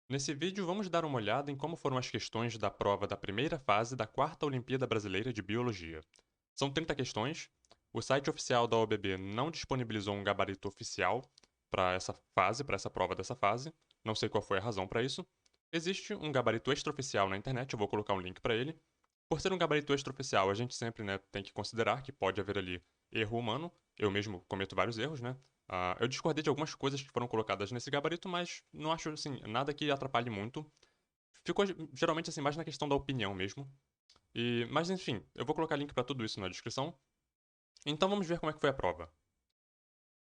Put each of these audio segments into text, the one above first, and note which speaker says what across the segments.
Speaker 1: Nesse vídeo, vamos dar uma olhada em como foram as questões da prova da primeira fase da 4ª Olimpíada Brasileira de Biologia. São 30 questões. O site oficial da OBB não disponibilizou um gabarito oficial para essa fase, para essa prova dessa fase. Não sei qual foi a razão para isso. Existe um gabarito extraoficial na internet, eu vou colocar um link para ele. Por ser um gabarito extraoficial, a gente sempre, tem que considerar que pode haver ali erro humano. Eu mesmo cometo vários erros, né? Eu discordei de algumas coisas que foram colocadas nesse gabarito, mas não acho, assim, nada que atrapalhe muito. Ficou geralmente, assim, mais na questão da opinião mesmo. Mas, enfim, eu vou colocar link para tudo isso na descrição. Então vamos ver como é que foi a prova.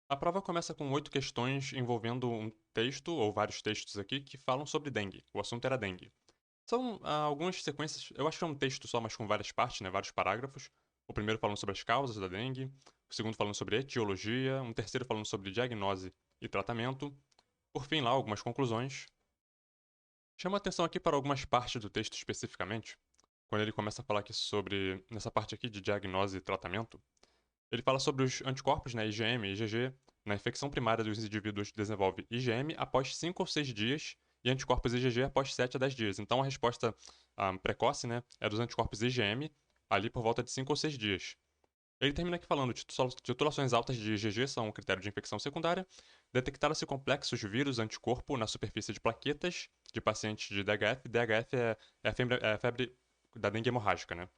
Speaker 1: A prova começa com 8 questões envolvendo um texto, ou vários textos aqui, que falam sobre dengue. O assunto era dengue. São algumas sequências, eu acho que é um texto só, mas com várias partes, né, vários parágrafos. O primeiro falando sobre as causas da dengue, o segundo falando sobre etiologia, um terceiro falando sobre diagnose e tratamento. Por fim, lá, algumas conclusões. Chama atenção aqui para algumas partes do texto especificamente. Quando ele começa a falar aqui sobre, nessa parte aqui de diagnose e tratamento, ele fala sobre os anticorpos, né, IgM e IgG. Na infecção primária dos indivíduos desenvolve IgM após 5 ou 6 dias e anticorpos IgG após 7 a 10 dias. Então a resposta precoce, né, é dos anticorpos IgM ali por volta de 5 ou 6 dias. Ele termina aqui falando: titulações altas de IgG são um critério de infecção secundária. Detectaram-se complexos vírus anticorpo na superfície de plaquetas de pacientes de DHF. DHF é a febre da dengue hemorrágica, né?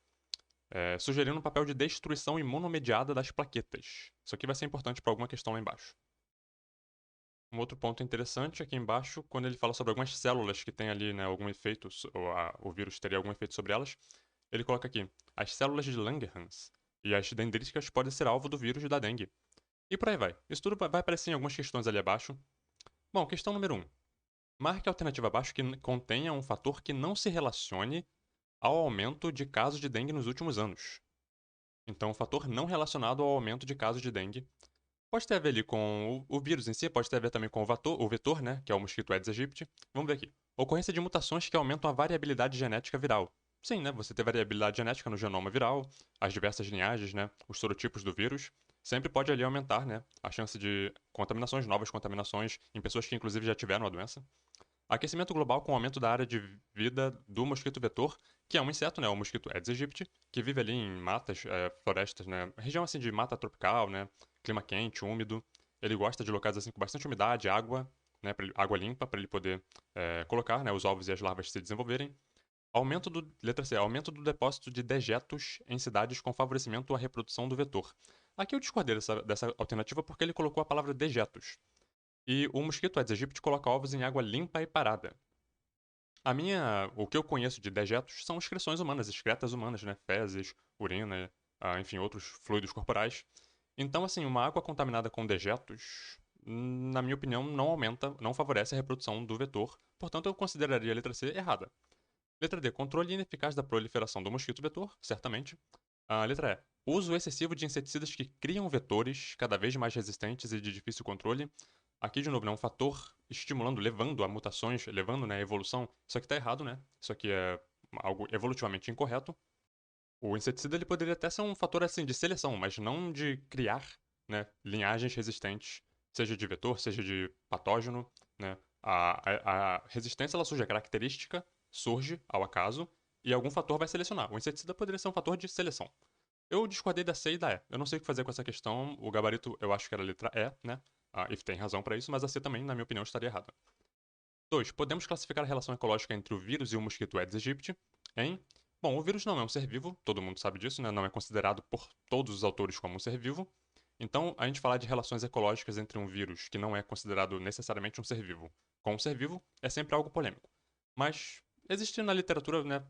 Speaker 1: Sugerindo um papel de destruição imunomediada das plaquetas. Isso aqui vai ser importante para alguma questão lá embaixo. Um outro ponto interessante aqui embaixo, quando ele fala sobre algumas células que têm ali, né, algum efeito, ou o vírus teria algum efeito sobre elas, ele coloca aqui: as células de Langerhans e as dendríticas podem ser alvo do vírus da dengue. E por aí vai. Isso tudo vai aparecer em algumas questões ali abaixo. Bom, questão número 1. Marque a alternativa abaixo que contenha um fator que não se relacione ao aumento de casos de dengue nos últimos anos. Então, um fator não relacionado ao aumento de casos de dengue. Pode ter a ver ali com o vírus em si, pode ter a ver também com o vetor, né, que é o mosquito Aedes aegypti. Vamos ver aqui. Ocorrência de mutações que aumentam a variabilidade genética viral. Sim, né, você ter variabilidade genética no genoma viral, as diversas linhagens, né, os sorotipos do vírus, sempre pode ali aumentar, né, a chance de contaminações, novas contaminações em pessoas que inclusive já tiveram a doença. Aquecimento global com o aumento da área de vida do mosquito vetor, que é um inseto, né, o mosquito Aedes aegypti, que vive ali em matas, florestas, né, região assim de mata tropical, né, clima quente, úmido. Ele gosta de locais assim com bastante umidade, água, né, água limpa para ele poder colocar, né, os ovos e as larvas se desenvolverem. Letra C, aumento do depósito de dejetos em cidades com favorecimento à reprodução do vetor. Aqui eu discordei dessa alternativa porque ele colocou a palavra dejetos. E o mosquito Aedes aegypti coloca ovos em água limpa e parada. O que eu conheço de dejetos são excreções humanas, excretas humanas, né? Fezes, urina, enfim, outros fluidos corporais. Então, assim, uma água contaminada com dejetos, na minha opinião, não aumenta, não favorece a reprodução do vetor. Portanto, eu consideraria a letra C errada. Letra D, controle ineficaz da proliferação do mosquito vetor, certamente. A letra E, uso excessivo de inseticidas que criam vetores cada vez mais resistentes e de difícil controle. Aqui, de novo, né, um fator estimulando, levando a mutações, levando, né, a evolução. Isso aqui está errado, né? Isso aqui é algo evolutivamente incorreto. O inseticida ele poderia até ser um fator assim de seleção, mas não de criar, né, linhagens resistentes, seja de vetor, seja de patógeno, né? A resistência ela surge, a característica surge ao acaso e algum fator vai selecionar. O inseticida poderia ser um fator de seleção. Eu discordei da C e da E. Eu não sei o que fazer com essa questão. O gabarito eu acho que era a letra E, né? A if tem razão para isso, mas a C também, na minha opinião, estaria errada. 2. Podemos classificar a relação ecológica entre o vírus e o mosquito Aedes aegypti em... Bom, o vírus não é um ser vivo, todo mundo sabe disso, né? Não é considerado por todos os autores como um ser vivo. Então, a gente falar de relações ecológicas entre um vírus que não é considerado necessariamente um ser vivo com um ser vivo é sempre algo polêmico. Mas existe na literatura, né,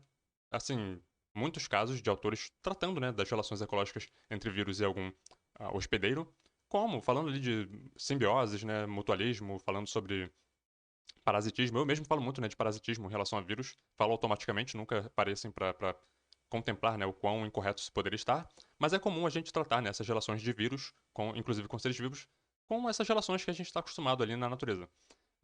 Speaker 1: assim, muitos casos de autores tratando, né, das relações ecológicas entre vírus e algum hospedeiro, como falando ali de simbioses, né, mutualismo, falando sobre parasitismo. Eu mesmo falo muito, né, de parasitismo em relação a vírus. Falo automaticamente, nunca parei assim para contemplar, né, o quão incorreto isso poderia estar. Mas é comum a gente tratar, né, essas relações de vírus, inclusive com seres vivos, com essas relações que a gente está acostumado ali na natureza.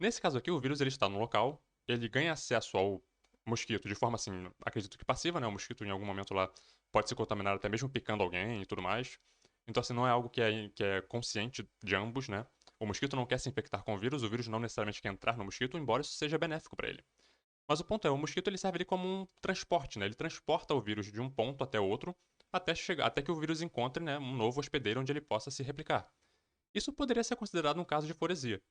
Speaker 1: Nesse caso aqui, o vírus ele está no local, ele ganha acesso ao mosquito de forma assim, acredito que passiva, né? O mosquito em algum momento lá pode se contaminar até mesmo picando alguém e tudo mais. Então, assim, não é algo que é consciente de ambos, né? O mosquito não quer se infectar com o vírus não necessariamente quer entrar no mosquito, embora isso seja benéfico para ele. Mas o ponto é, o mosquito ele serve ali como um transporte, né? Ele transporta o vírus de um ponto até outro, até que o vírus encontre, né, um novo hospedeiro onde ele possa se replicar. Isso poderia ser considerado um caso de foresia.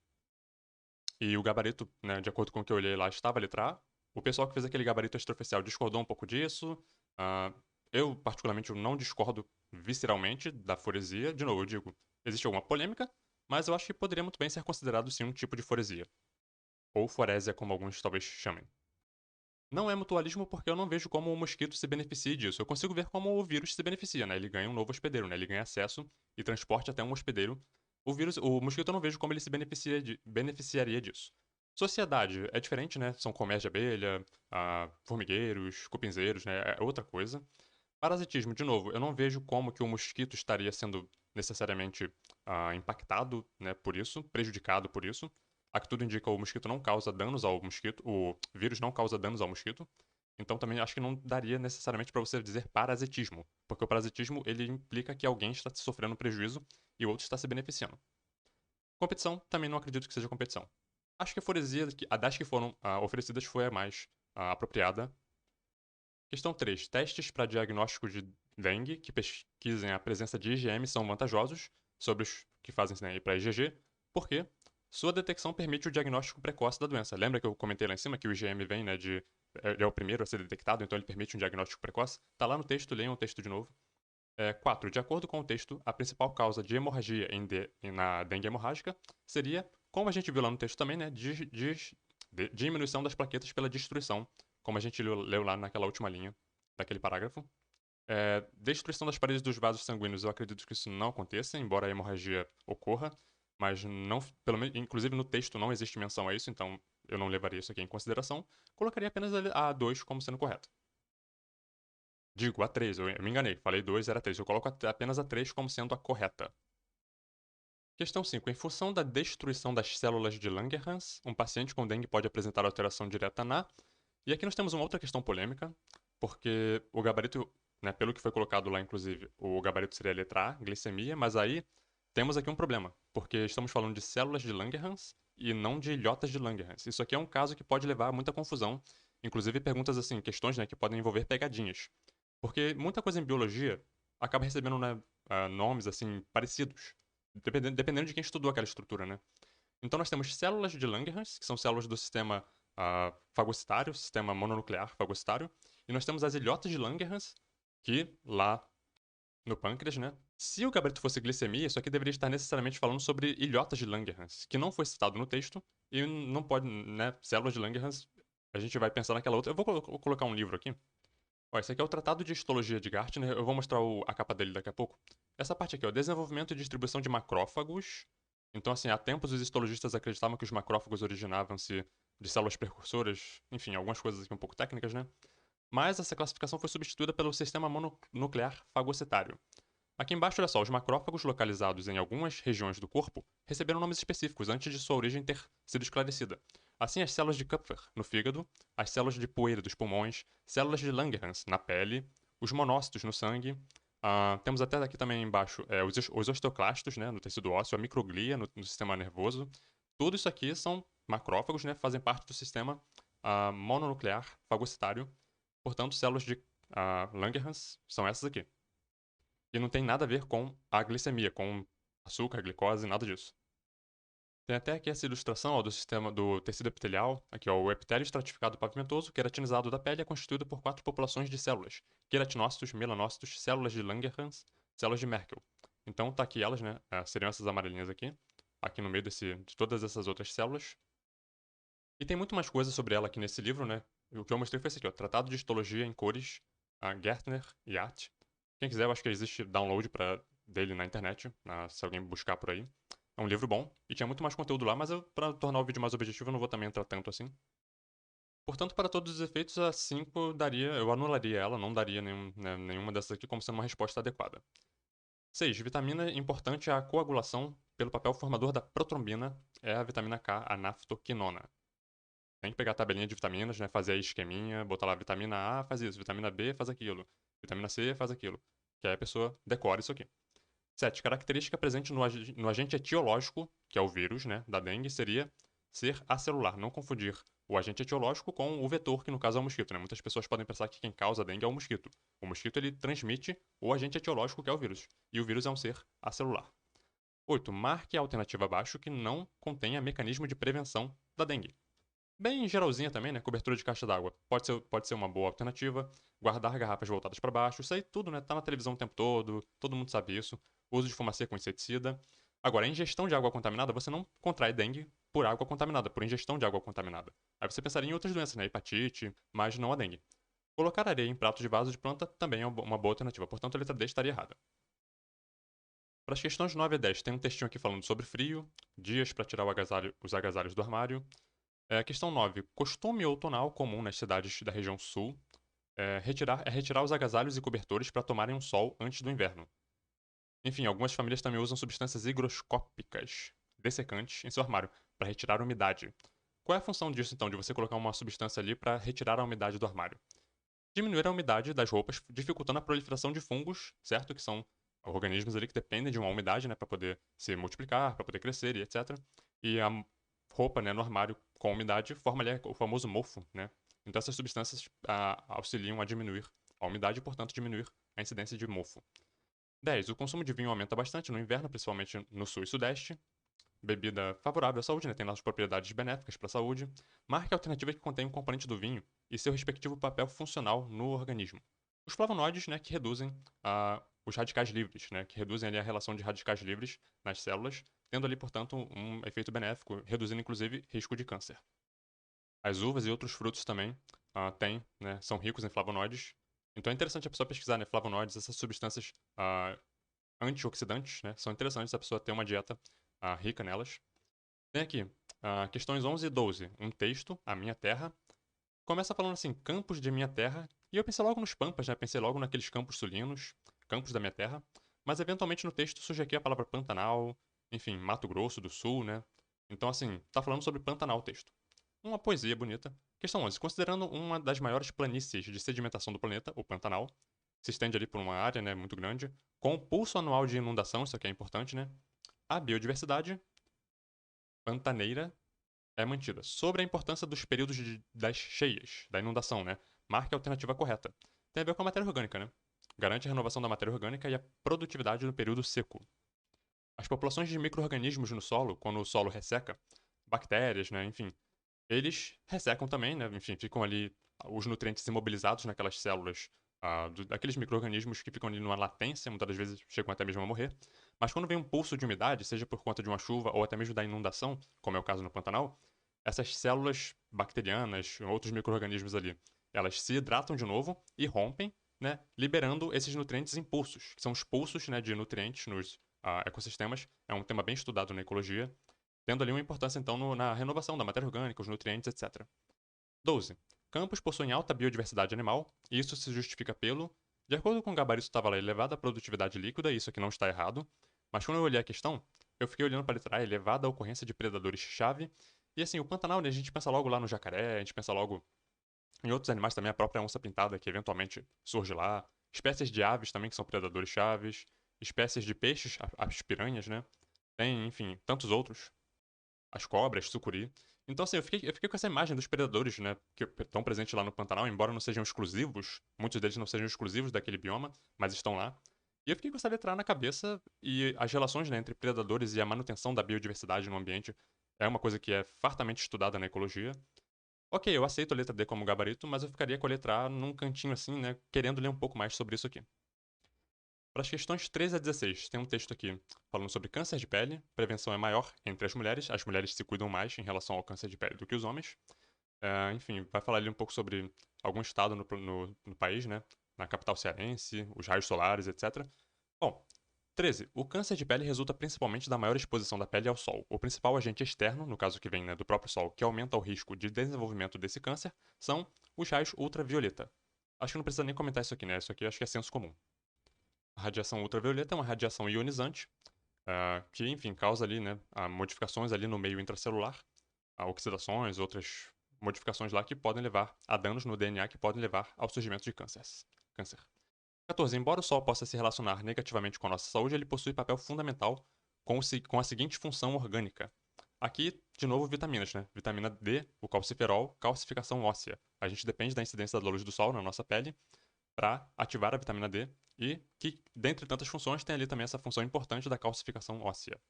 Speaker 1: E o gabarito, né, de acordo com o que eu olhei lá, estava a letra A. O pessoal que fez aquele gabarito extraoficial discordou um pouco disso. Ah, eu, particularmente, não discordo visceralmente da foresia. De novo, eu digo, existe alguma polêmica, mas eu acho que poderia muito bem ser considerado sim um tipo de foresia. Ou forésia, como alguns talvez chamem. Não é mutualismo porque eu não vejo como o mosquito se beneficia disso. Eu consigo ver como o vírus se beneficia, né? Ele ganha um novo hospedeiro, né? Ele ganha acesso e transporte até um hospedeiro. O mosquito eu não vejo como ele se beneficiaria disso. Sociedade é diferente, né? São colmeias de abelha, formigueiros, cupinzeiros, né? É outra coisa. Parasitismo, de novo, eu não vejo como que o mosquito estaria sendo necessariamente impactado, né, por isso, prejudicado por isso. A que tudo indica, o mosquito não causa danos ao mosquito, o vírus não causa danos ao mosquito. Então também acho que não daria necessariamente para você dizer parasitismo, porque o parasitismo ele implica que alguém está sofrendo prejuízo e o outro está se beneficiando. Competição, também não acredito que seja competição. Acho que a foresia, das que foram oferecidas foi a mais apropriada. Questão 3. Testes para diagnóstico de dengue que pesquisem a presença de IgM são vantajosos sobre os que fazem para IgG, porque sua detecção permite o diagnóstico precoce da doença. Lembra que eu comentei lá em cima que o IgM vem, né, ele é o primeiro a ser detectado, então ele permite um diagnóstico precoce? Tá lá no texto, leiam o texto de novo. 4. De acordo com o texto, a principal causa de hemorragia na dengue hemorrágica seria, como a gente viu lá no texto também, né, diminuição das plaquetas pela destruição, como a gente leu lá naquela última linha daquele parágrafo. Destruição das paredes dos vasos sanguíneos, eu acredito que isso não aconteça, embora a hemorragia ocorra, mas não, pelo menos, inclusive no texto não existe menção a isso, então eu não levaria isso aqui em consideração. Colocaria apenas a 2 como sendo correta. Digo, a 3, eu me enganei, falei 2, era 3. Eu coloco apenas a 3 como sendo a correta. Questão 5. Em função da destruição das células de Langerhans, um paciente com dengue pode apresentar alteração direta na. E aqui nós temos uma outra questão polêmica, porque o gabarito, né, pelo que foi colocado lá, inclusive, o gabarito seria a letra A, glicemia, mas aí temos aqui um problema, porque estamos falando de células de Langerhans e não de ilhotas de Langerhans. Isso aqui é um caso que pode levar a muita confusão, inclusive perguntas assim, questões, né, que podem envolver pegadinhas. Porque muita coisa em biologia acaba recebendo, né, nomes assim parecidos, dependendo de quem estudou aquela estrutura, né? Então nós temos células de Langerhans, que são células do sistema fagocitário, sistema mononuclear fagocitário, e nós temos as ilhotas de Langerhans, que lá no pâncreas, né? Se o gabarito fosse glicemia, isso aqui deveria estar necessariamente falando sobre ilhotas de Langerhans, que não foi citado no texto, e não pode, né? Células de Langerhans, a gente vai pensar naquela outra. Eu vou colocar um livro aqui. Ó, esse aqui é o Tratado de Histologia de Gartner, eu vou mostrar a capa dele daqui a pouco. Essa parte aqui, ó, desenvolvimento e distribuição de macrófagos. Então, assim, há tempos os histologistas acreditavam que os macrófagos originavam-se de células precursoras, enfim, algumas coisas aqui um pouco técnicas, né? Mas essa classificação foi substituída pelo sistema mononuclear fagocitário. Aqui embaixo, olha só, os macrófagos localizados em algumas regiões do corpo receberam nomes específicos antes de sua origem ter sido esclarecida. Assim, as células de Kupfer, no fígado, as células de poeira dos pulmões, células de Langerhans, na pele, os monócitos no sangue. Temos até aqui também embaixo os osteoclastos, né, no tecido ósseo, a microglia no sistema nervoso. Tudo isso aqui são macrófagos, né, fazem parte do sistema mononuclear fagocitário. Portanto, células de Langerhans são essas aqui. E não tem nada a ver com a glicemia, com açúcar, glicose, nada disso. Tem até aqui essa ilustração ó, do sistema do tecido epitelial. Aqui, ó, o epitélio estratificado pavimentoso, queratinizado da pele, é constituído por 4 populações de células: queratinócitos, melanócitos, células de Langerhans, células de Merkel. Então, tá aqui elas, né? Seriam essas amarelinhas aqui no meio de todas essas outras células. E tem muito mais coisa sobre ela aqui nesse livro, né? O que eu mostrei foi esse aqui, ó, Tratado de Histologia em Cores, a Gertner e Art. Quem quiser, eu acho que existe download dele na internet, se alguém buscar por aí. É um livro bom, e tinha muito mais conteúdo lá, mas para tornar o vídeo mais objetivo, eu não vou também entrar tanto assim. Portanto, para todos os efeitos, a 5 daria, eu anularia ela, não daria nenhuma dessas aqui como sendo uma resposta adequada. 6. Vitamina importante à coagulação pelo papel formador da protrombina é a vitamina K, a naftoquinona. Tem que pegar a tabelinha de vitaminas, né, fazer a esqueminha, botar lá vitamina A, faz isso, vitamina B, faz aquilo, vitamina C, faz aquilo. Que aí a pessoa decora isso aqui. 7. Característica presente no agente etiológico, que é o vírus, né, da dengue, seria ser acelular. Não confundir o agente etiológico com o vetor, que no caso é o mosquito, né? Muitas pessoas podem pensar que quem causa a dengue é o mosquito. O mosquito ele transmite o agente etiológico, que é o vírus. E o vírus é um ser acelular. 8. Marque a alternativa abaixo que não contenha mecanismo de prevenção da dengue. Bem geralzinha também, né? Cobertura de caixa d'água. Pode ser uma boa alternativa. Guardar garrafas voltadas para baixo. Isso aí tudo, né? Tá na televisão o tempo todo mundo sabe isso. Uso de fumacê com inseticida. Agora, a ingestão de água contaminada, você não contrai dengue por água contaminada, por ingestão de água contaminada. Aí você pensaria em outras doenças, né? Hepatite, mas não a dengue. Colocar areia em pratos de vaso de planta também é uma boa alternativa, portanto a letra D estaria errada. Para as questões 9 a 10, tem um textinho aqui falando sobre frio, dias para tirar os agasalhos do armário. Questão 9. Costume outonal comum nas cidades da região sul retirar os agasalhos e cobertores para tomarem um sol antes do inverno. Enfim, algumas famílias também usam substâncias higroscópicas dessecantes em seu armário para retirar a umidade. Qual é a função disso, então, de você colocar uma substância ali para retirar a umidade do armário? Diminuir a umidade das roupas, dificultando a proliferação de fungos, certo? Que são organismos ali que dependem de uma umidade, né, para poder se multiplicar, para poder crescer e etc. E a roupa, né, no armário com umidade forma ali o famoso mofo, né? Então essas substâncias auxiliam a diminuir a umidade e, portanto, diminuir a incidência de mofo. 10. O consumo de vinho aumenta bastante no inverno, principalmente no sul e sudeste. Bebida favorável à saúde, né? Tem lá as propriedades benéficas para a saúde. Marque a alternativa que contém um componente do vinho e seu respectivo papel funcional no organismo. Os flavonoides, né, que reduzem os radicais livres, né, que reduzem ali a relação de radicais livres nas células, tendo ali, portanto, um efeito benéfico, reduzindo inclusive risco de câncer. As uvas e outros frutos também né, são ricos em flavonoides. Então é interessante a pessoa pesquisar, né, flavonoides, essas substâncias antioxidantes, né, são interessantes a pessoa ter uma dieta rica nelas. Tem aqui, questões 11 e 12, um texto, A Minha Terra. Começa falando assim, campos de minha terra, e eu pensei logo nos pampas, né? Pensei logo naqueles campos sulinos, campos da minha terra, mas eventualmente no texto surge aqui a palavra Pantanal, enfim, Mato Grosso do Sul, né? Então, assim, tá falando sobre Pantanal o texto. Uma poesia bonita. Questão 11. Considerando uma das maiores planícies de sedimentação do planeta, o Pantanal, se estende ali por uma área, né, muito grande, com o pulso anual de inundação, isso aqui é importante, né? A biodiversidade pantaneira é mantida. Sobre a importância dos períodos das cheias, da inundação, né? Marque a alternativa correta. Tem a ver com a matéria orgânica, né? Garante a renovação da matéria orgânica e a produtividade no período seco. As populações de micro-organismos no solo, quando o solo resseca, bactérias, né? Enfim, eles ressecam também, né? Enfim, ficam ali os nutrientes imobilizados naquelas células daqueles micro-organismos que ficam ali numa latência, muitas das vezes chegam até mesmo a morrer. Mas quando vem um pulso de umidade, seja por conta de uma chuva ou até mesmo da inundação, como é o caso no Pantanal, essas células bacterianas, outros micro-organismos ali, elas se hidratam de novo e rompem, né, liberando esses nutrientes em pulsos, que são os pulsos, né, de nutrientes nos ecossistemas. É um tema bem estudado na ecologia, tendo ali uma importância então na renovação da matéria orgânica, os nutrientes, etc. 12. Campos possuem alta biodiversidade animal, e isso se justifica pelo, de acordo com o gabarito estava lá, elevada produtividade líquida, isso aqui não está errado, mas quando eu olhei a questão, eu fiquei olhando para a letra A, elevada ocorrência de predadores-chave, e assim, o Pantanal, né, a gente pensa logo lá no jacaré, a gente pensa logo em outros animais também, a própria onça pintada, que eventualmente surge lá, espécies de aves também que são predadores-chaves, espécies de peixes, as piranhas, né, tem, enfim, tantos outros, as cobras, sucuri. Então, assim, eu fiquei com essa imagem dos predadores, né, que estão presentes lá no Pantanal, embora não sejam exclusivos, muitos deles não sejam exclusivos daquele bioma, mas estão lá. E eu fiquei com essa letra A na cabeça e as relações, né, entre predadores e a manutenção da biodiversidade no ambiente é uma coisa que é fartamente estudada na ecologia. Ok, eu aceito a letra D como gabarito, mas eu ficaria com a letra A num cantinho assim, né, querendo ler um pouco mais sobre isso aqui. Para as questões 13 a 16, tem um texto aqui falando sobre câncer de pele. Prevenção é maior entre as mulheres se cuidam mais em relação ao câncer de pele do que os homens. Enfim, vai falar ali um pouco sobre algum estado no país, né? Na capital cearense, os raios solares, etc. Bom, 13. O câncer de pele resulta principalmente da maior exposição da pele ao sol. O principal agente externo, no caso que vem, né, do próprio sol, que aumenta o risco de desenvolvimento desse câncer, são os raios ultravioleta. Acho que não precisa nem comentar isso aqui, né? Isso aqui acho que é senso comum. A radiação ultravioleta é uma radiação ionizante, que, enfim, causa ali, né, modificações ali no meio intracelular, oxidações, outras modificações lá que podem levar a danos no DNA que podem levar ao surgimento de câncer. 14. Embora o sol possa se relacionar negativamente com a nossa saúde, ele possui papel fundamental com a seguinte função orgânica. Aqui, de novo, vitaminas, né? Vitamina D, o calciferol, calcificação óssea. A gente depende da incidência da luz do sol na nossa pele para ativar a vitamina D e que, dentre tantas funções, tem ali também essa função importante da calcificação óssea.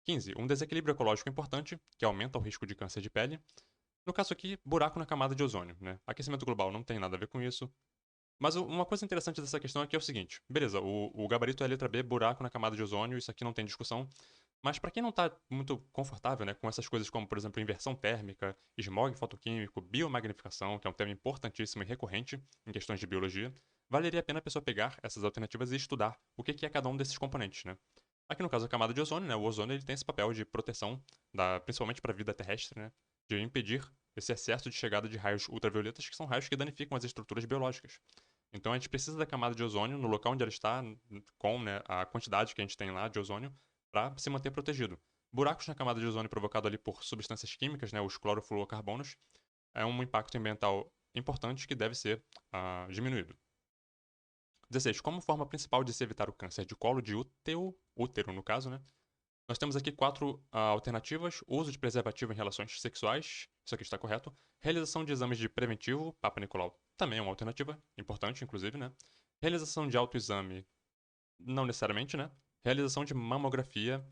Speaker 1: 15. Um desequilíbrio ecológico importante, que aumenta o risco de câncer de pele. No caso aqui, buraco na camada de ozônio, né? Aquecimento global não tem nada a ver com isso. Mas uma coisa interessante dessa questão aqui é o seguinte: beleza, o gabarito é a letra B, buraco na camada de ozônio, isso aqui não tem discussão. Mas para quem não está muito confortável, né, com essas coisas como, por exemplo, inversão térmica, smog fotoquímico, biomagnificação, que é um tema importantíssimo e recorrente em questões de biologia, valeria a pena a pessoa pegar essas alternativas e estudar o que é cada um desses componentes, né? Aqui no caso a camada de ozônio, né, o ozônio ele tem esse papel de proteção, principalmente para a vida terrestre, né, de impedir esse excesso de chegada de raios ultravioletas, que são raios que danificam as estruturas biológicas. Então a gente precisa da camada de ozônio no local onde ela está, com, né, a quantidade que a gente tem lá de ozônio, para se manter protegido. Buracos na camada de ozônio provocado ali por substâncias químicas, né, os clorofluorocarbonos, é um impacto ambiental importante que deve ser diminuído. 16. Como forma principal de se evitar o câncer de colo de útero no caso, né? Nós temos aqui 4 alternativas: uso de preservativo em relações sexuais, isso aqui está correto. Realização de exames de preventivo, Papa Nicolau também é uma alternativa, importante inclusive, né? Realização de autoexame, não necessariamente, né? Realização de mamografia.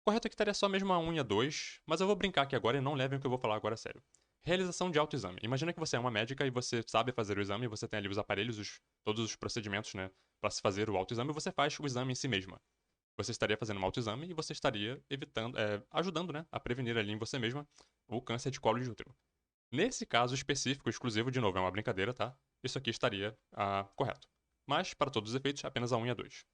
Speaker 1: Correto aqui estaria só mesmo a 1 e a 2, mas eu vou brincar aqui agora e não levem o que eu vou falar agora a sério. Realização de autoexame. Imagina que você é uma médica e você sabe fazer o exame, você tem ali os aparelhos, todos os procedimentos, né, para se fazer o autoexame, e você faz o exame em si mesma. Você estaria fazendo um autoexame e você estaria evitando, ajudando, né, a prevenir ali em você mesma o câncer de colo de útero. Nesse caso específico, exclusivo, de novo, é uma brincadeira, tá? Isso aqui estaria correto. Mas, para todos os efeitos, apenas a 1 e a 2.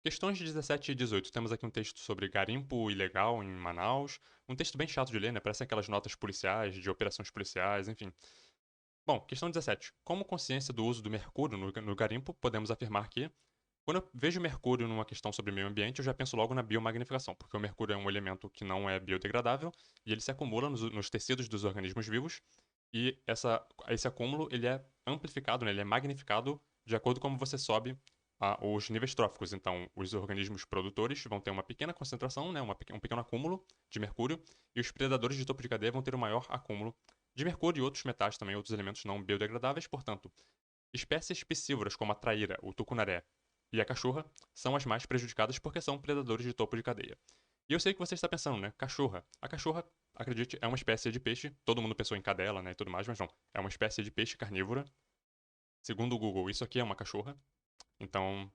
Speaker 1: Questões de 17 e 18. Temos aqui um texto sobre garimpo ilegal em Manaus. Um texto bem chato de ler, né? Parece aquelas notas policiais, de operações policiais, enfim. Bom, questão 17. Como consciência do uso do mercúrio no garimpo, podemos afirmar que, quando eu vejo mercúrio numa questão sobre meio ambiente, eu já penso logo na biomagnificação, porque o mercúrio é um elemento que não é biodegradável e ele se acumula nos tecidos dos organismos vivos e esse acúmulo ele é amplificado, né? Ele é magnificado de acordo com como você sobe os níveis tróficos. Então, os organismos produtores vão ter uma pequena concentração, né? Um pequeno acúmulo de mercúrio e os predadores de topo de cadeia vão ter um maior acúmulo de mercúrio e outros metais também, outros elementos não biodegradáveis. Portanto, espécies piscívoras como a traíra, o tucunaré e a cachorra são as mais prejudicadas porque são predadores de topo de cadeia. E eu sei que você está pensando, né? Cachorra. A cachorra, acredite, é uma espécie de peixe. Todo mundo pensou em cadela, né? E tudo mais, mas não. É uma espécie de peixe carnívora. Segundo o Google, isso aqui é uma cachorra. Então,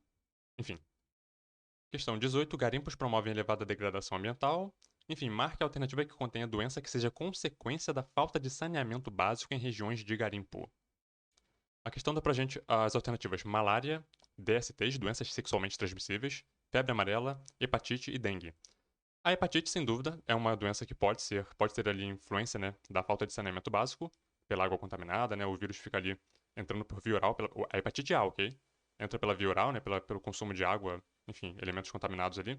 Speaker 1: enfim. Questão 18. Garimpos promovem elevada degradação ambiental. Enfim, marque a alternativa que contenha doença que seja consequência da falta de saneamento básico em regiões de garimpo. A questão dá pra gente as alternativas: malária, DSTs, doenças sexualmente transmissíveis, febre amarela, hepatite e dengue. A hepatite, sem dúvida, é uma doença que pode ter ali influência, né, da falta de saneamento básico, pela água contaminada, né, o vírus fica ali entrando por via oral, a hepatite A, ok? Entra pela via oral, né, pelo consumo de água, enfim, elementos contaminados ali.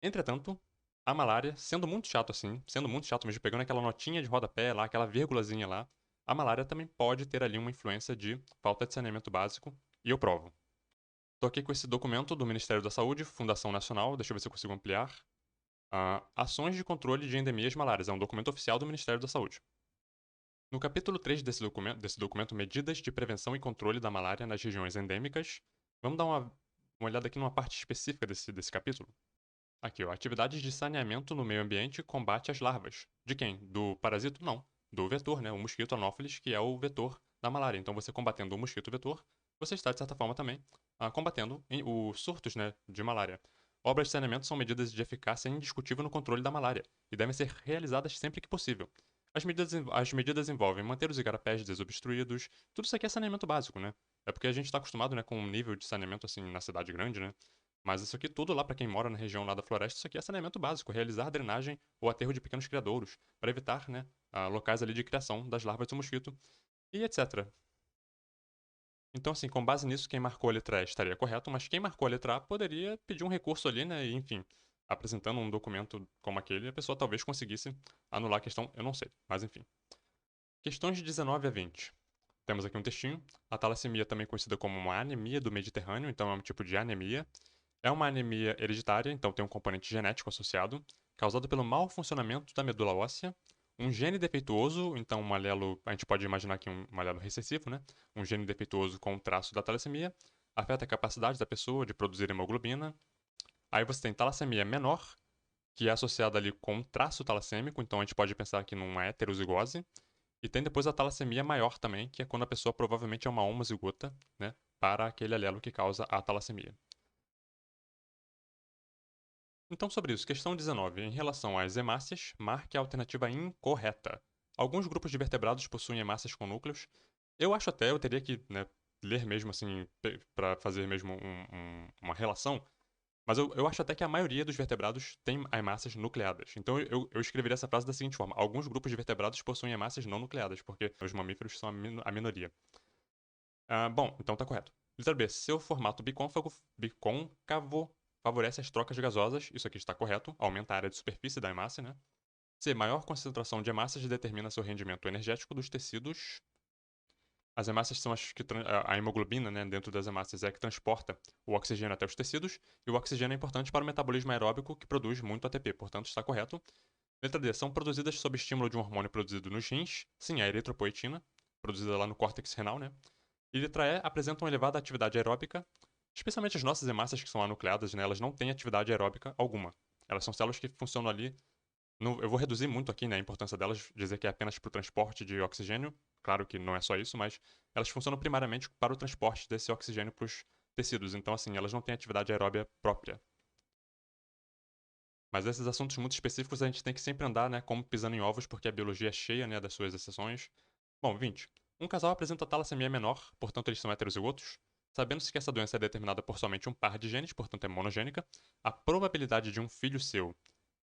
Speaker 1: Entretanto, a malária, sendo muito chato assim, sendo muito chato mesmo, pegando aquela notinha de rodapé lá, aquela vírgulazinha lá, a malária também pode ter ali uma influência de falta de saneamento básico, e eu provo. Tô aqui com esse documento do Ministério da Saúde, Fundação Nacional, deixa eu ver se eu consigo ampliar. Ações de controle de endemias malárias, é um documento oficial do Ministério da Saúde. No capítulo 3 desse documento, Medidas de Prevenção e Controle da Malária nas Regiões Endêmicas, vamos dar uma olhada aqui numa parte específica desse capítulo. Aqui, ó, atividades de saneamento no meio ambiente e combate às larvas. De quem? Do parasito? Não. Do vetor, né? O mosquito Anopheles, que é o vetor da malária. Então, você combatendo o mosquito vetor, você está, de certa forma, também combatendo os surtos, né, de malária. Obras de saneamento são medidas de eficácia indiscutível no controle da malária e devem ser realizadas sempre que possível. As medidas envolvem manter os igarapés desobstruídos. Tudo isso aqui é saneamento básico, né? É porque a gente está acostumado, né, com um nível de saneamento assim na cidade grande, né? Mas isso aqui tudo lá para quem mora na região lá da floresta, isso aqui é saneamento básico, realizar drenagem ou aterro de pequenos criadouros, para evitar, né, locais ali de criação das larvas do mosquito e etc. Então, assim, com base nisso, quem marcou a letra E estaria correto, mas quem marcou a letra A poderia pedir um recurso ali, né, e enfim, apresentando um documento como aquele, a pessoa talvez conseguisse anular a questão, eu não sei, mas enfim. Questões de 19 a 20. temos aqui um textinho. A talassemia, também conhecida como uma anemia do Mediterrâneo, então é um tipo de anemia. É uma anemia hereditária, então tem um componente genético associado, causado pelo mau funcionamento da medula óssea, um gene defeituoso, então um alelo, a gente pode imaginar aqui um alelo recessivo, né? Um gene defeituoso com o traço da talassemia, afeta a capacidade da pessoa de produzir hemoglobina. Aí você tem talassemia menor, que é associada ali com um traço talassêmico, então a gente pode pensar aqui numa heterozigose. E tem depois a talassemia maior também, que é quando a pessoa provavelmente é uma homozigota, né, para aquele alelo que causa a talassemia. Então, sobre isso, questão 19. Em relação às hemácias, marque a alternativa incorreta. Alguns grupos de vertebrados possuem hemácias com núcleos. Eu acho até, eu teria que, né, ler mesmo assim, para fazer mesmo uma relação, mas eu acho até que a maioria dos vertebrados tem hemácias nucleadas. Então eu escreveria essa frase da seguinte forma: alguns grupos de vertebrados possuem hemácias não nucleadas, porque os mamíferos são a minoria. Bom, então tá correto. Letra B. Seu formato bicôncavo favorece as trocas gasosas. Isso aqui está correto. Aumenta a área de superfície da hemácia, né? C. Maior concentração de hemácias determina seu rendimento energético dos tecidos. As hemácias são as que a hemoglobina, né, dentro das hemácias é a que transporta o oxigênio até os tecidos, e o oxigênio é importante para o metabolismo aeróbico que produz muito ATP, portanto está correto. Letra D. São produzidas sob estímulo de um hormônio produzido nos rins, sim, a eritropoetina, produzida lá no córtex renal, né? E letra E. Apresentam elevada atividade aeróbica, especialmente as nossas hemácias que são anucleadas, né, elas não têm atividade aeróbica alguma. Elas são células que funcionam ali eu vou reduzir muito aqui, né, a importância delas, dizer que é apenas para o transporte de oxigênio. Claro que não é só isso, mas elas funcionam primariamente para o transporte desse oxigênio para os tecidos. Então, assim, elas não têm atividade aeróbia própria. Mas esses assuntos muito específicos a gente tem que sempre andar, né, como pisando em ovos, porque a biologia é cheia, né, das suas exceções. Bom, 20. Um casal apresenta talassemia menor, portanto eles são heterozigotos. Sabendo-se que essa doença é determinada por somente um par de genes, portanto é monogênica, a probabilidade de um filho seu.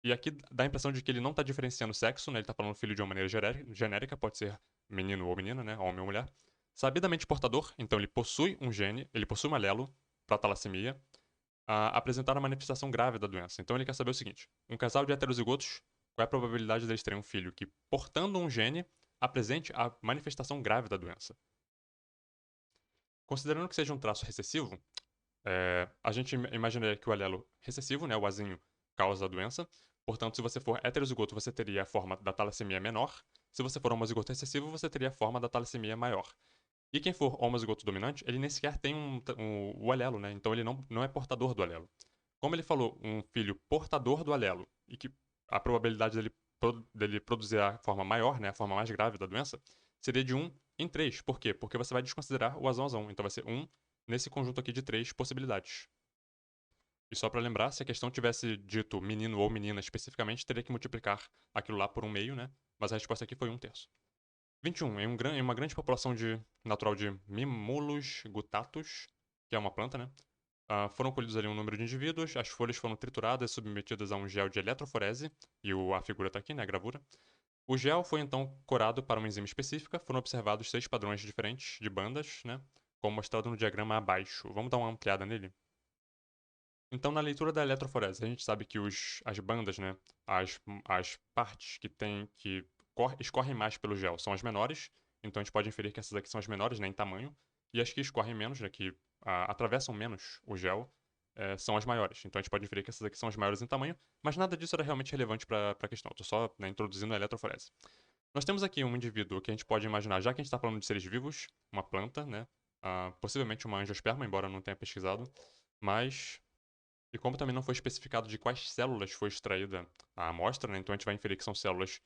Speaker 1: E aqui dá a impressão de que ele não está diferenciando sexo, né? Ele está falando filho de uma maneira genérica, pode ser menino ou menina, né? Homem ou mulher. Sabidamente portador, então ele possui um gene, ele possui um alelo para talassemia, a apresentar uma manifestação grave da doença. Então ele quer saber o seguinte: um casal de heterozigotos, qual é a probabilidade deles terem um filho que, portando um gene, apresente a manifestação grave da doença? Considerando que seja um traço recessivo, a gente imaginaria que o alelo recessivo, né, o azinho, causa a doença. Portanto, se você for heterozigoto, você teria a forma da talassemia menor. Se você for homozigoto recessivo, você teria a forma da talassemia maior. E quem for homozigoto dominante, ele nem sequer tem o alelo, né? Então ele não é portador do alelo. Como ele falou, um filho portador do alelo, e que a probabilidade dele produzir a forma maior, né, a forma mais grave da doença, seria de 1 em 3. Por quê? Porque você vai desconsiderar o azão. Então vai ser 1 nesse conjunto aqui de 3 possibilidades. E só para lembrar, se a questão tivesse dito menino ou menina especificamente, teria que multiplicar aquilo lá por 1/2, né? Mas a resposta aqui foi 1/3. 21. Em uma grande população natural de Mimulus gutatus, que é uma planta, né? Foram colhidos ali um número de indivíduos, as folhas foram trituradas e submetidas a um gel de eletroforese, e a figura está aqui, né? A gravura. O gel foi então corado para uma enzima específica, foram observados 6 padrões diferentes de bandas, né? Como mostrado no diagrama abaixo. Vamos dar uma ampliada nele? Então, na leitura da eletroforese, a gente sabe que as bandas, né, as partes que escorrem mais pelo gel são as menores, então a gente pode inferir que essas aqui são as menores, né, em tamanho, e as que escorrem menos, né, que atravessam menos o gel, são as maiores. Então a gente pode inferir que essas aqui são as maiores em tamanho, mas nada disso era realmente relevante para a questão. Estou só, né, introduzindo a eletroforese. Nós temos aqui um indivíduo que a gente pode imaginar, já que a gente está falando de seres vivos, uma planta, né, possivelmente uma angiosperma, embora eu não tenha pesquisado, mas e como também não foi especificado de quais células foi extraída a amostra, né, então a gente vai inferir que são células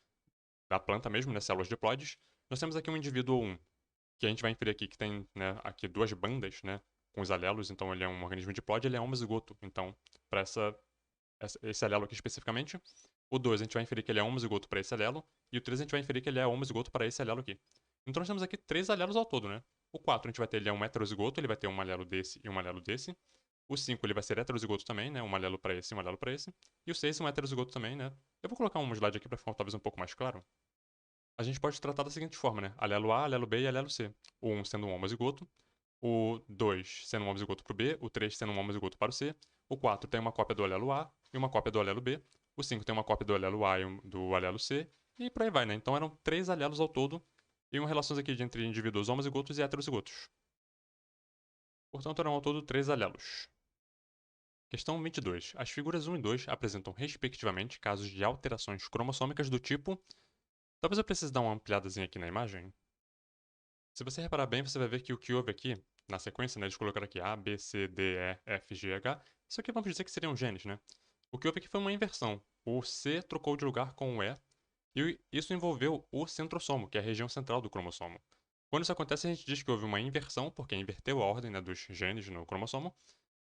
Speaker 1: da planta mesmo, né, células diploides. Nós temos aqui um indivíduo 1, que a gente vai inferir aqui que tem, né, aqui duas bandas, né, com os alelos, então ele é um organismo diploide, ele é homozigoto. Então, para esse alelo aqui especificamente, o 2 a gente vai inferir que ele é homozigoto para esse alelo, e o 3 a gente vai inferir que ele é homozigoto para esse alelo aqui. Então nós temos aqui 3 alelos ao todo, né? O 4 a gente vai ter, ele é um heterozigoto, ele vai ter um alelo desse e um alelo desse. O 5 ele vai ser heterozigoto também, né? Um alelo para esse e um alelo para esse. E o 6 é um heterozigoto também, né? Eu vou colocar um slide aqui para ficar talvez um pouco mais claro. A gente pode tratar da seguinte forma, né? Alelo A, alelo B e alelo C. O 1 sendo um homozigoto, o 2 sendo um homozigoto para o B, o 3 sendo um homozigoto para o C, o 4 tem uma cópia do alelo A e uma cópia do alelo B, o 5 tem uma cópia do alelo A e do alelo C, e por aí vai, né? Então eram 3 alelos ao todo, e uma relação aqui entre indivíduos homozigotos e heterozigotos. Portanto, eram ao todo 3 alelos. Questão 22. As figuras 1 e 2 apresentam, respectivamente, casos de alterações cromossômicas do tipo... Talvez eu precise dar uma ampliadazinha aqui na imagem. Se você reparar bem, você vai ver que o que houve aqui, na sequência, né, eles colocaram aqui A, B, C, D, E, F, G, H. Isso aqui vamos dizer que seriam genes, né? O que houve aqui foi uma inversão. O C trocou de lugar com o E, e isso envolveu o centrosomo, que é a região central do cromossomo. Quando isso acontece, a gente diz que houve uma inversão, porque inverteu a ordem, né, dos genes no cromossomo,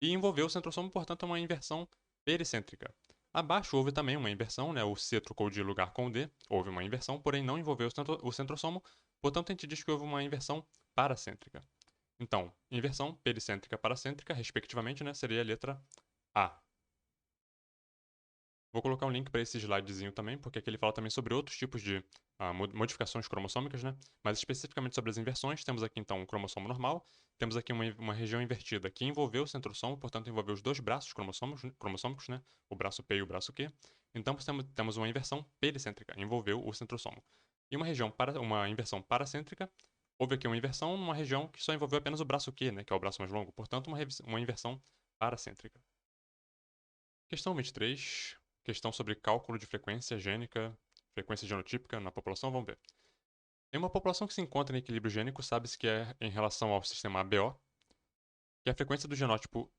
Speaker 1: e envolveu o centrosomo, portanto, uma inversão pericêntrica. Abaixo houve também uma inversão, né, o C trocou de lugar com o D, houve uma inversão, porém não envolveu o centrosomo, portanto, a gente diz que houve uma inversão paracêntrica. Então, inversão pericêntrica paracêntrica, respectivamente, né, seria a letra A. Vou colocar um link para esse slidezinho também, porque aqui ele fala também sobre outros tipos de modificações cromossômicas, né? Mas especificamente sobre as inversões, temos aqui então um cromossomo normal, temos aqui uma região invertida que envolveu o centrosomo, portanto envolveu os dois braços cromossômicos, né? O braço P e o braço Q. Então temos uma inversão pericêntrica, envolveu o centrosomo. E uma inversão paracêntrica, houve aqui uma inversão numa região que só envolveu apenas o braço Q, né? Que é o braço mais longo, portanto uma inversão paracêntrica. Questão 23. Questão sobre cálculo de frequência gênica, frequência genotípica na população, vamos ver. Em uma população que se encontra em equilíbrio gênico, sabe-se que é em relação ao sistema ABO, que a frequência do genótipo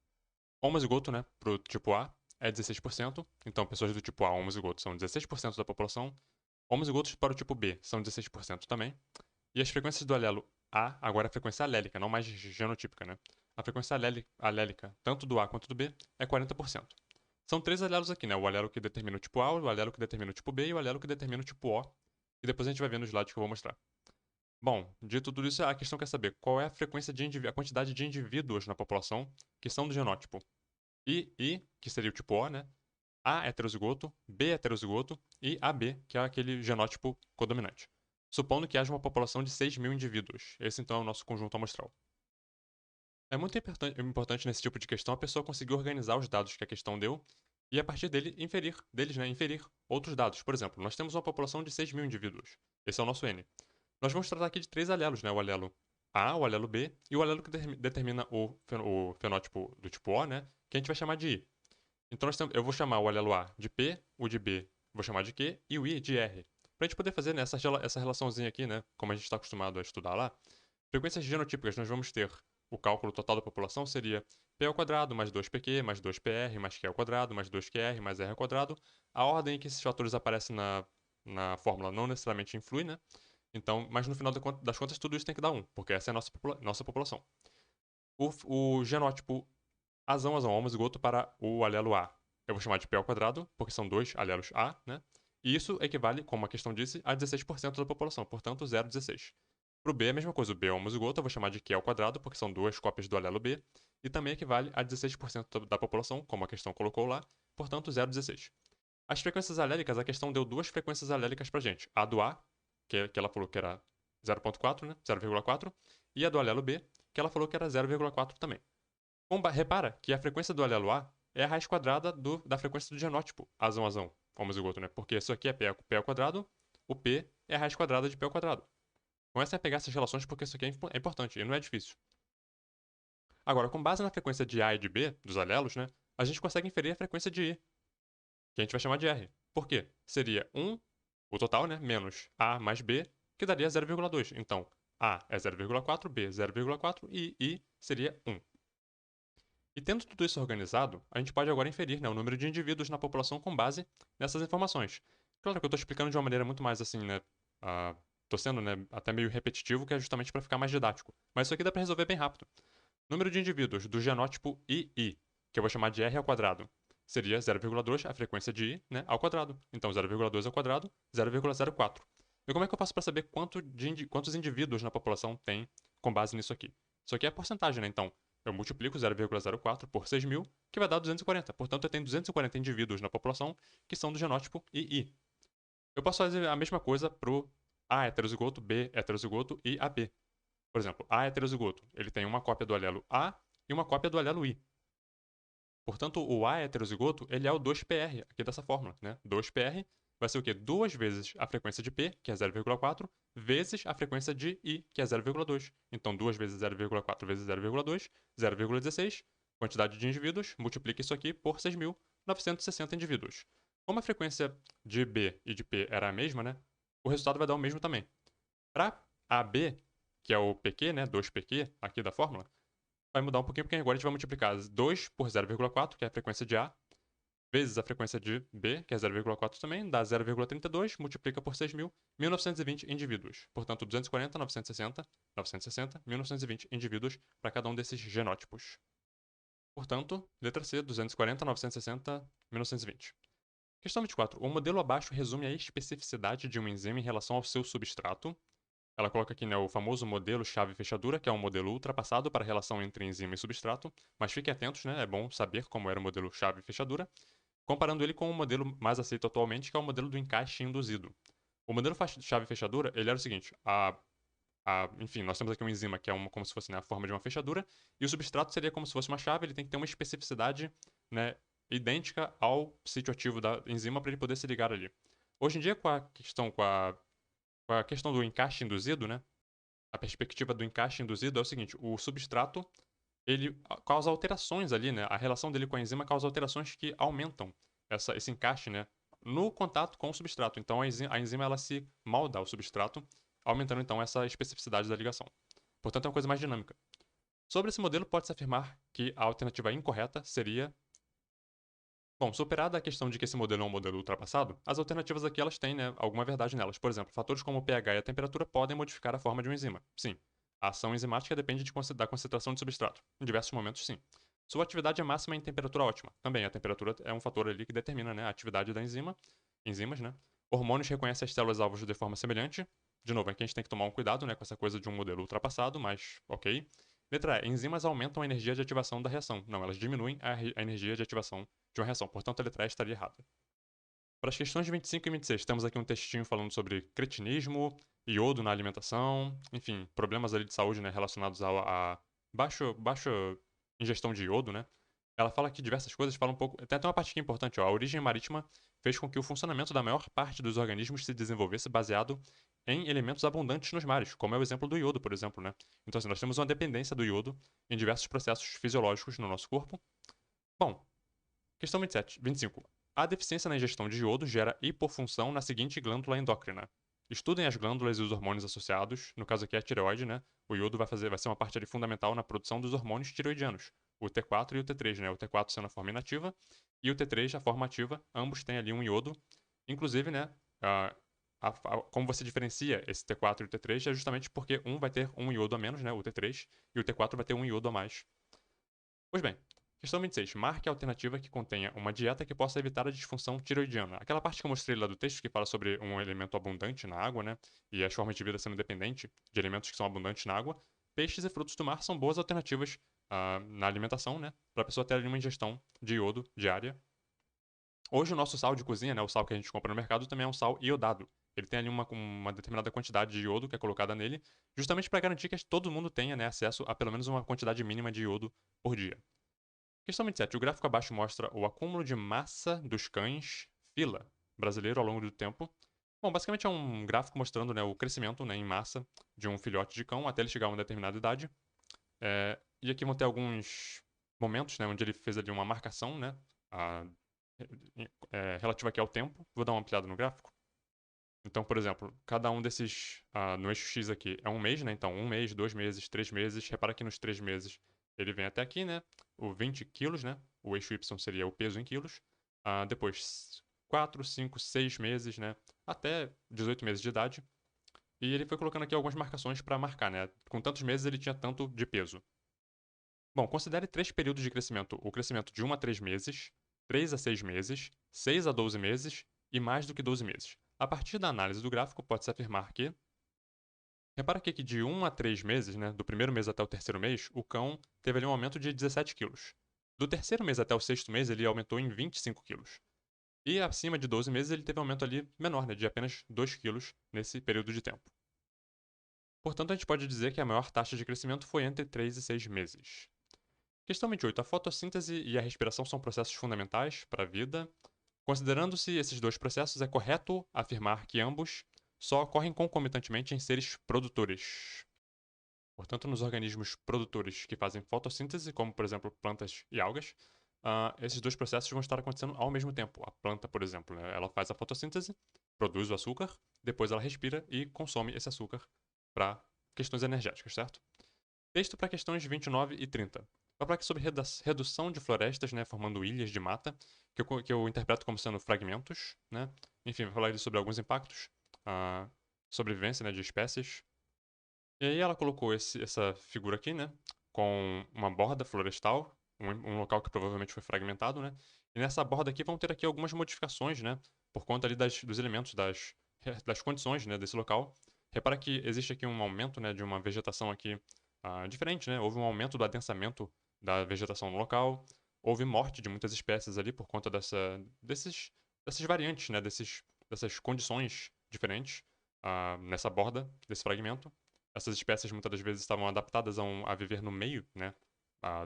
Speaker 1: homozigoto, né, para o tipo A, é 16%. Então, pessoas do tipo A homozigoto são 16% da população. Homozigotos para o tipo B são 16% também. E as frequências do alelo A, agora a frequência alélica, não mais genotípica, né? A frequência alélica, tanto do A quanto do B, é 40%. São 3 alelos aqui, né? O alelo que determina o tipo A, o alelo que determina o tipo B e o alelo que determina o tipo O. E depois a gente vai ver nos slides que eu vou mostrar. Bom, dito tudo isso, a questão quer saber qual é a frequência a quantidade de indivíduos na população que são do genótipo I, que seria o tipo O, né? A heterozigoto, B heterozigoto e AB, que é aquele genótipo codominante. Supondo que haja uma população de 6.000 indivíduos. Esse então é o nosso conjunto amostral. É muito importante nesse tipo de questão a pessoa conseguir organizar os dados que a questão deu e a partir inferir outros dados. Por exemplo, nós temos uma população de 6.000 indivíduos. Esse é o nosso N. Nós vamos tratar aqui de 3 alelos, né? O alelo A, o alelo B e o alelo que determina o fenótipo do tipo O, né? Que a gente vai chamar de I. Então eu vou chamar o alelo A de P, o de B vou chamar de Q e o I de R. Pra gente poder fazer, né, essa relaçãozinha aqui, né? Como a gente está acostumado a estudar lá. Frequências genotípicas, nós vamos ter o cálculo total da população seria P ao quadrado mais 2PQ mais 2PR mais Q ao quadrado mais 2QR mais R ao quadrado. A ordem em que esses fatores aparecem na fórmula não necessariamente influi, né? Então, mas no final das contas, tudo isso tem que dar 1, porque essa é a nossa população. O genótipo azão homozigoto para o alelo A, eu vou chamar de P ao quadrado, porque são 2 alelos A, né? E isso equivale, como a questão disse, a 16% da população, portanto 0,16. Para o B é a mesma coisa, o B é homozigoto, eu vou chamar de Q ao quadrado, porque são 2 cópias do alelo B, e também equivale a 16% da população, como a questão colocou lá, portanto 0,16. As frequências alélicas, a questão deu 2 frequências alélicas pra gente. A do A, que ela falou que era 0,4, né? 0,4, e a do alelo B, que ela falou que era 0,4 também. Repara que a frequência do alelo A é a raiz quadrada da frequência do genótipo azão, homozigoto, né? Porque isso aqui é P ao quadrado, o P é a raiz quadrada de P ao quadrado. Começa a pegar essas relações porque isso aqui é importante e não é difícil. Agora, com base na frequência de A e de B, dos alelos, né? A gente consegue inferir a frequência de I, que a gente vai chamar de R. Por quê? Seria 1, o total, né? Menos A mais B, que daria 0,2. Então, A é 0,4, B é 0,4 e I seria 1. E tendo tudo isso organizado, a gente pode agora inferir, né, o número de indivíduos na população com base nessas informações. Claro que eu estou explicando de uma maneira muito mais assim, né? Tô sendo, né, até meio repetitivo, que é justamente para ficar mais didático. Mas isso aqui dá para resolver bem rápido. Número de indivíduos do genótipo II, que eu vou chamar de R ao quadrado, seria 0,2 a frequência de I, né, ao quadrado. Então 0,2 ao quadrado, 0,04. E como é que eu faço para saber quantos indivíduos na população tem com base nisso aqui? Isso aqui é a porcentagem, né? Então eu multiplico 0,04 por 6.000, que vai dar 240. Portanto, eu tenho 240 indivíduos na população que são do genótipo II. Eu posso fazer a mesma coisa pro A heterozigoto, B heterozigoto e AB. Por exemplo, A heterozigoto, ele tem uma cópia do alelo A e uma cópia do alelo I. Portanto, o A heterozigoto, ele é o 2PR aqui dessa fórmula, né? 2PR vai ser o quê? 2 vezes a frequência de P, que é 0,4, vezes a frequência de I, que é 0,2. Então, 2 vezes 0,4 vezes 0,2, 0,16. Quantidade de indivíduos, multiplica isso aqui por 6.960 indivíduos. Como a frequência de B e de P era a mesma, né? O resultado vai dar o mesmo também. Para AB, que é o PQ, né? 2PQ aqui da fórmula, vai mudar um pouquinho, porque agora a gente vai multiplicar 2 por 0,4, que é a frequência de A, vezes a frequência de B, que é 0,4 também, dá 0,32, multiplica por 6.000, 1.920 indivíduos. Portanto, 240, 960, 960, 1.920 indivíduos para cada um desses genótipos. Portanto, letra C, 240, 960, 1.920. Questão 24. O modelo abaixo resume a especificidade de uma enzima em relação ao seu substrato. Ela coloca aqui, né, o famoso modelo chave-fechadura, que é um modelo ultrapassado para a relação entre enzima e substrato, mas fiquem atentos, né, é bom saber como era o modelo chave-fechadura, comparando ele com o modelo mais aceito atualmente, que é o modelo do encaixe induzido. O modelo chave-fechadura, ele era o seguinte, enfim, nós temos aqui uma enzima que é como se fosse, né, a forma de uma fechadura, e o substrato seria como se fosse uma chave, ele tem que ter uma especificidade, né, idêntica ao sítio ativo da enzima para ele poder se ligar ali. Hoje em dia, com a questão do encaixe induzido, né, a perspectiva do encaixe induzido é o seguinte, o substrato, ele causa alterações ali, né, a relação dele com a enzima causa alterações que aumentam esse encaixe, né, no contato com o substrato. Então a enzima ela se molda ao substrato, aumentando então essa especificidade da ligação. Portanto, é uma coisa mais dinâmica. Sobre esse modelo, pode-se afirmar que a alternativa incorreta seria... Bom, superada a questão de que esse modelo é um modelo ultrapassado, as alternativas aqui elas têm, né, alguma verdade nelas. Por exemplo, fatores como o pH e a temperatura podem modificar a forma de uma enzima. Sim. A ação enzimática depende da concentração de substrato. Em diversos momentos, sim. Sua atividade é máxima em temperatura ótima. Também, a temperatura é um fator ali que determina, né, a atividade da enzimas, né? Hormônios reconhecem as células-alvo de forma semelhante. De novo, aqui a gente tem que tomar um cuidado, né, com essa coisa de um modelo ultrapassado, mas ok. Letra E. Enzimas aumentam a energia de ativação da reação. Não, elas diminuem a energia de ativação de uma reação. Portanto, a letra E estaria errada. Para as questões de 25 e 26, temos aqui um textinho falando sobre cretinismo, iodo na alimentação, enfim, problemas ali de saúde, né, relacionados a baixa ingestão de iodo, né? Ela fala aqui diversas coisas, fala um pouco... Tem até uma parte aqui importante, ó. A origem marítima fez com que o funcionamento da maior parte dos organismos se desenvolvesse baseado em elementos abundantes nos mares, como é o exemplo do iodo, por exemplo, né? Então, assim, nós temos uma dependência do iodo em diversos processos fisiológicos no nosso corpo. Bom, questão 25. A deficiência na ingestão de iodo gera hipofunção na seguinte glândula endócrina. Estudem as glândulas e os hormônios associados, no caso aqui é a tireoide, né? O iodo vai ser uma parte ali fundamental na produção dos hormônios tireoidianos, o T4 e o T3, né? O T4 sendo a forma inativa e o T3 a forma ativa, ambos têm ali um iodo. Inclusive, né, como você diferencia esse T4 e o T3 é justamente porque um vai ter um iodo a menos, né, o T3, e o T4 vai ter um iodo a mais. Pois bem, questão 26. Marque a alternativa que contenha uma dieta que possa evitar a disfunção tiroidiana. Aquela parte que eu mostrei lá do texto que fala sobre um elemento abundante na água, né? E as formas de vida sendo dependentes de elementos que são abundantes na água. Peixes e frutos do mar são boas alternativas na alimentação, né? Para a pessoa ter ali uma ingestão de iodo diária. Hoje o nosso sal de cozinha, né? O sal que a gente compra no mercado também é um sal iodado. Ele tem ali uma determinada quantidade de iodo que é colocada nele, justamente para garantir que todo mundo tenha, né, acesso a pelo menos uma quantidade mínima de iodo por dia. Questão 27. O gráfico abaixo mostra o acúmulo de massa dos cães fila brasileiro ao longo do tempo. Bom, basicamente é um gráfico mostrando, né, o crescimento, né, em massa de um filhote de cão até ele chegar a uma determinada idade. E aqui vão ter alguns momentos, né, onde ele fez ali uma marcação, né, relativa aqui ao tempo. Vou dar uma ampliada no gráfico. Então, por exemplo, cada um desses, no eixo X aqui, é um mês, né? Então, 1 mês, 2 meses, 3 meses. Repara que nos 3 meses ele vem até aqui, né? O 20 quilos, né? O eixo Y seria o peso em quilos. Depois, 4, 5, 6 meses, né? Até 18 meses de idade. E ele foi colocando aqui algumas marcações para marcar, né? Com tantos meses ele tinha tanto de peso. Bom, considere 3 períodos de crescimento. O crescimento de 1 a 3 meses, 3 a 6 meses, 6 a 12 meses e mais do que 12 meses. A partir da análise do gráfico, pode-se afirmar que... Repara aqui que de 1 a 3 meses, né, do primeiro mês até o terceiro mês, o cão teve ali um aumento de 17 quilos. Do terceiro mês até o sexto mês, ele aumentou em 25 quilos. E acima de 12 meses, ele teve um aumento ali menor, né, de apenas 2 quilos nesse período de tempo. Portanto, a gente pode dizer que a maior taxa de crescimento foi entre 3 e 6 meses. Questão 28. A fotossíntese e a respiração são processos fundamentais para a vida. Considerando-se esses dois processos, é correto afirmar que ambos só ocorrem concomitantemente em seres produtores. Portanto, nos organismos produtores que fazem fotossíntese, como por exemplo plantas e algas, esses dois processos vão estar acontecendo ao mesmo tempo. A planta, por exemplo, né, ela faz a fotossíntese, produz o açúcar, depois ela respira e consome esse açúcar para questões energéticas, certo? Texto para questões 29 e 30. Vai falar aqui sobre redução de florestas, né, formando ilhas de mata, que eu interpreto como sendo fragmentos, né? Enfim, vai falar sobre alguns impactos, a sobrevivência, né, de espécies. E aí ela colocou essa figura aqui, né, com uma borda florestal, um local que provavelmente foi fragmentado, né? E nessa borda aqui vão ter aqui algumas modificações, né, por conta ali dos elementos, das condições, né, desse local. Repara que existe aqui um aumento, né, de uma vegetação aqui diferente, né? Houve um aumento do adensamento da vegetação no local, houve morte de muitas espécies ali por conta dessas variantes, né? Dessas condições diferentes nessa borda desse fragmento. Essas espécies muitas das vezes estavam adaptadas a viver no meio, né?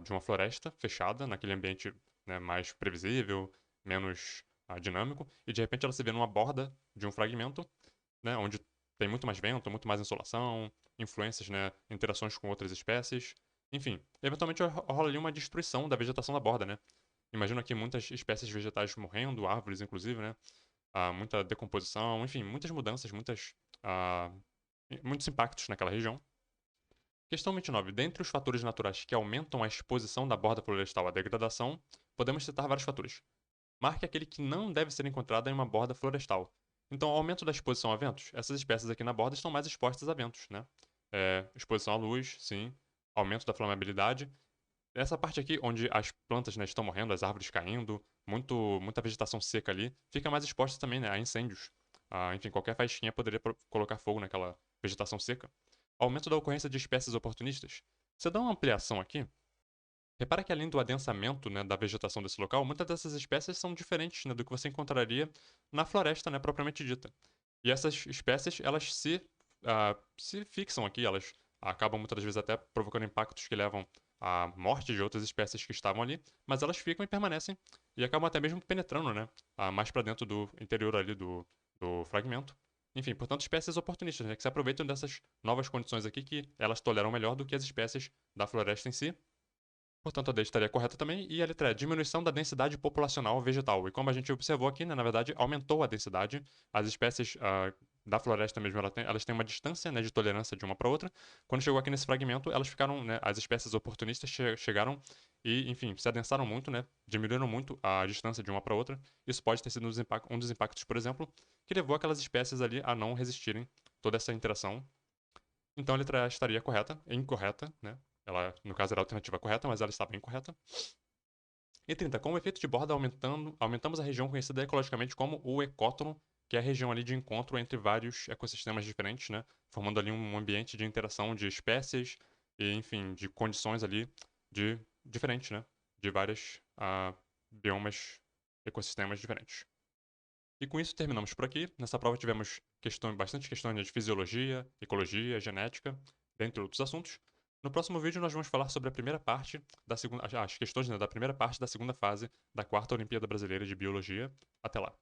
Speaker 1: De uma floresta fechada, naquele ambiente, né, mais previsível, menos dinâmico, e de repente ela se vê numa borda de um fragmento, né? Onde tem muito mais vento, muito mais insolação, influências, né, interações com outras espécies. Enfim, eventualmente rola ali uma destruição da vegetação da borda, né? Imagino aqui muitas espécies vegetais morrendo, árvores inclusive, né? Muita decomposição, enfim, muitas mudanças, muitos impactos naquela região. Questão 29. Dentre os fatores naturais que aumentam a exposição da borda florestal à degradação, podemos citar vários fatores. Marque aquele que não deve ser encontrado em uma borda florestal. Então, aumento da exposição a ventos. Essas espécies aqui na borda estão mais expostas a ventos, né? Exposição à luz, sim. Aumento da flamabilidade. Essa parte aqui, onde as plantas, né, estão morrendo, as árvores caindo, muita vegetação seca ali, fica mais exposta também, né, a incêndios. Enfim, qualquer faísquinha poderia colocar fogo naquela vegetação seca. Aumento da ocorrência de espécies oportunistas. Você dá uma ampliação aqui, repara que além do adensamento, né, da vegetação desse local, muitas dessas espécies são diferentes, né, do que você encontraria na floresta, né, propriamente dita. E essas espécies, elas se fixam aqui, elas acabam muitas das vezes até provocando impactos que levam à morte de outras espécies que estavam ali, mas elas ficam e permanecem e acabam até mesmo penetrando, né, mais para dentro do interior ali do fragmento. Enfim, portanto, espécies oportunistas, né, que se aproveitam dessas novas condições aqui que elas toleram melhor do que as espécies da floresta em si. Portanto, a D estaria correta também. E a letra E, diminuição da densidade populacional vegetal. E como a gente observou aqui, né, na verdade, aumentou a densidade. As espécies da floresta mesmo, elas têm uma distância, né, de tolerância de uma para outra. Quando chegou aqui nesse fragmento, elas ficaram, né, as espécies oportunistas chegaram e, enfim, se adensaram muito, né, diminuíram muito a distância de uma para outra. Isso pode ter sido um dos impactos, por exemplo, que levou aquelas espécies ali a não resistirem toda essa interação. Então a letra A estaria correta, incorreta, né? Ela, no caso, era a alternativa correta, mas ela estava incorreta. E 30. Com o efeito de borda aumentamos a região conhecida ecologicamente como o ecótono, que é a região ali de encontro entre vários ecossistemas diferentes, né? Formando ali um ambiente de interação de espécies e, enfim, de condições ali diferentes, né? De vários biomas, ecossistemas diferentes. E com isso terminamos por aqui. Nessa prova tivemos bastante questões de fisiologia, ecologia, genética, dentre outros assuntos. No próximo vídeo nós vamos falar sobre a primeira parte da segunda, as questões, né, da primeira parte da segunda fase da quarta Olimpíada Brasileira de Biologia. Até lá.